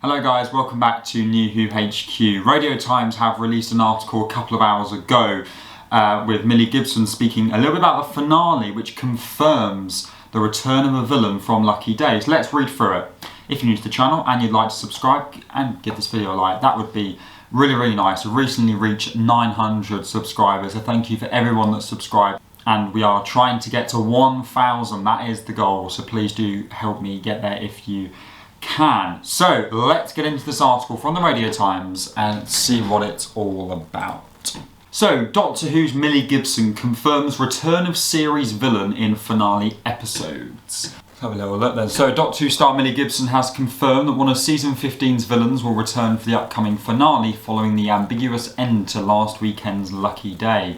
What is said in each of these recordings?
Hello guys, welcome back to New Who HQ. Radio Times have released an article a couple of hours ago with Millie Gibson speaking a little bit about the finale, which confirms the return of a villain from Lucky Days. Let's read through it. If you're new to the channel and you'd like to subscribe and give this video a like, that would be really nice. We've recently reached 900 subscribers, so thank you for everyone that's subscribed. And we are trying to get to 1,000, that is the goal, so please do help me get there if you can. So let's get into this article from the Radio Times and see what it's all about. So Doctor Who's Millie Gibson confirms return of series villain in finale episodes. Let's have a little look then. So Doctor Who star Millie Gibson has confirmed that one of season 15's villains will return for the upcoming finale following the ambiguous end to last weekend's Lucky Day.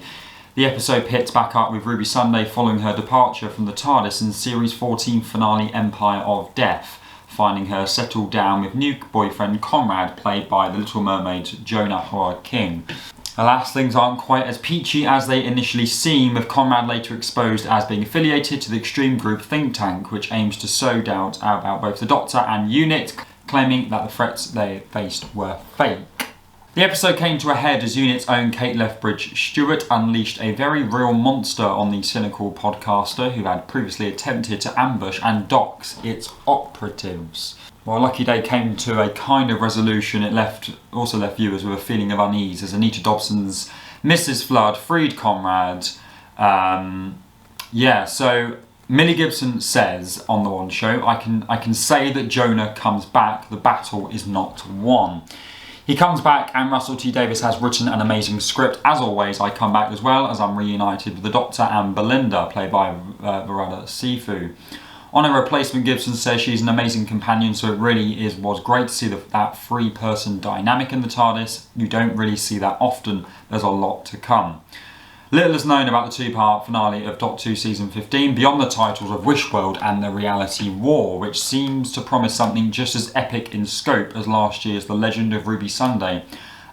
The episode picks back up with Ruby Sunday following her departure from the TARDIS in series 14 finale Empire of Death, finding her settled down with new boyfriend Conrad, played by the Little Mermaid's Jonah Hauer-King. Alas, things aren't quite as peachy as they initially seem, with Conrad later exposed as being affiliated to the Extreme Group think tank, which aims to sow doubt about both the Doctor and UNIT, claiming that the threats they faced were fake. The episode came to a head as UNIT's own Kate Lethbridge-Stewart unleashed a very real monster on the cynical podcaster who had previously attempted to ambush and dox its operatives. While Lucky Day came to a kind of resolution, it also left viewers with a feeling of unease as Anita Dobson's Mrs. Flood freed Conrad. So Millie Gibson says on the One Show, I can say that Jonah comes back, the battle is not won. He comes back and Russell T Davies has written an amazing script. As always, I come back as well as I'm reunited with the Doctor and Belinda, played by Varada Sifu. On her replacement, Gibson says she's an amazing companion, so it really was great to see that three-person dynamic in the TARDIS. You don't really see that often. There's a lot to come. Little is known about the two-part finale of Doctor Who Season 15 beyond the titles of Wishworld and The Reality War, which seems to promise something just as epic in scope as last year's The Legend of Ruby Sunday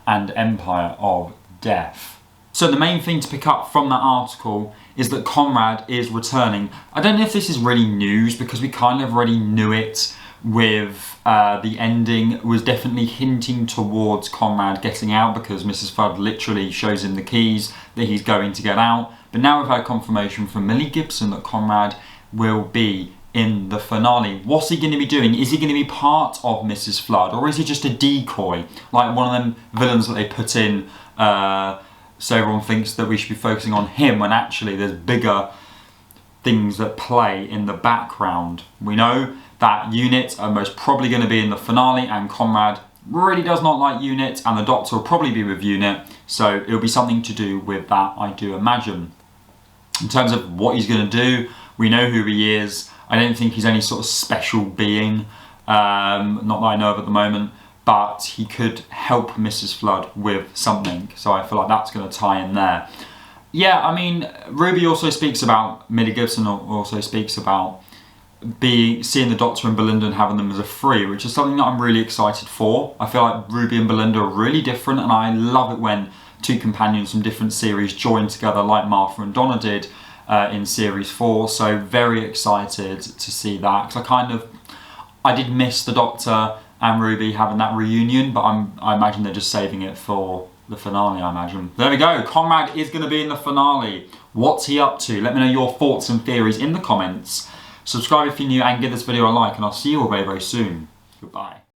and Empire of Death. So the main thing to pick up from that article is that Conrad is returning. I don't know if this is really news because we kind of already knew it with the ending was definitely hinting towards Conrad getting out because Mrs. Flood literally shows him the keys that he's going to get out. But now we've had confirmation from Millie Gibson that Conrad will be in the finale. What's he going to be doing? Is he going to be part of Mrs. Flood, or is he just a decoy? Like one of them villains that they put in so everyone thinks that we should be focusing on him when actually there's bigger things that play in the background. We know that UNIT are most probably going to be in the finale, and Conrad really does not like UNIT, and the Doctor will probably be with UNIT, so it'll be something to do with that, I do imagine. In terms of what he's going to do, we know who he is. I don't think he's any sort of special being, not that I know of at the moment, but he could help Mrs. Flood with something, so I feel like that's going to tie in there. Yeah, I mean, Ruby also speaks about, Millie Gibson also speaks about seeing the Doctor and Belinda and having them as a free, which is something that I'm really excited for. I feel like Ruby and Belinda are really different, and I love it when two companions from different series join together like Martha and Donna did in series 4, so very excited to see that, because I did miss the Doctor and Ruby having that reunion, but I imagine they're just saving it for the finale, I imagine. There we go, Conrad is going to be in the finale. What's he up to? Let me know your thoughts and theories in the comments. Subscribe if you're new and give this video a like, and I'll see you all very soon. Goodbye.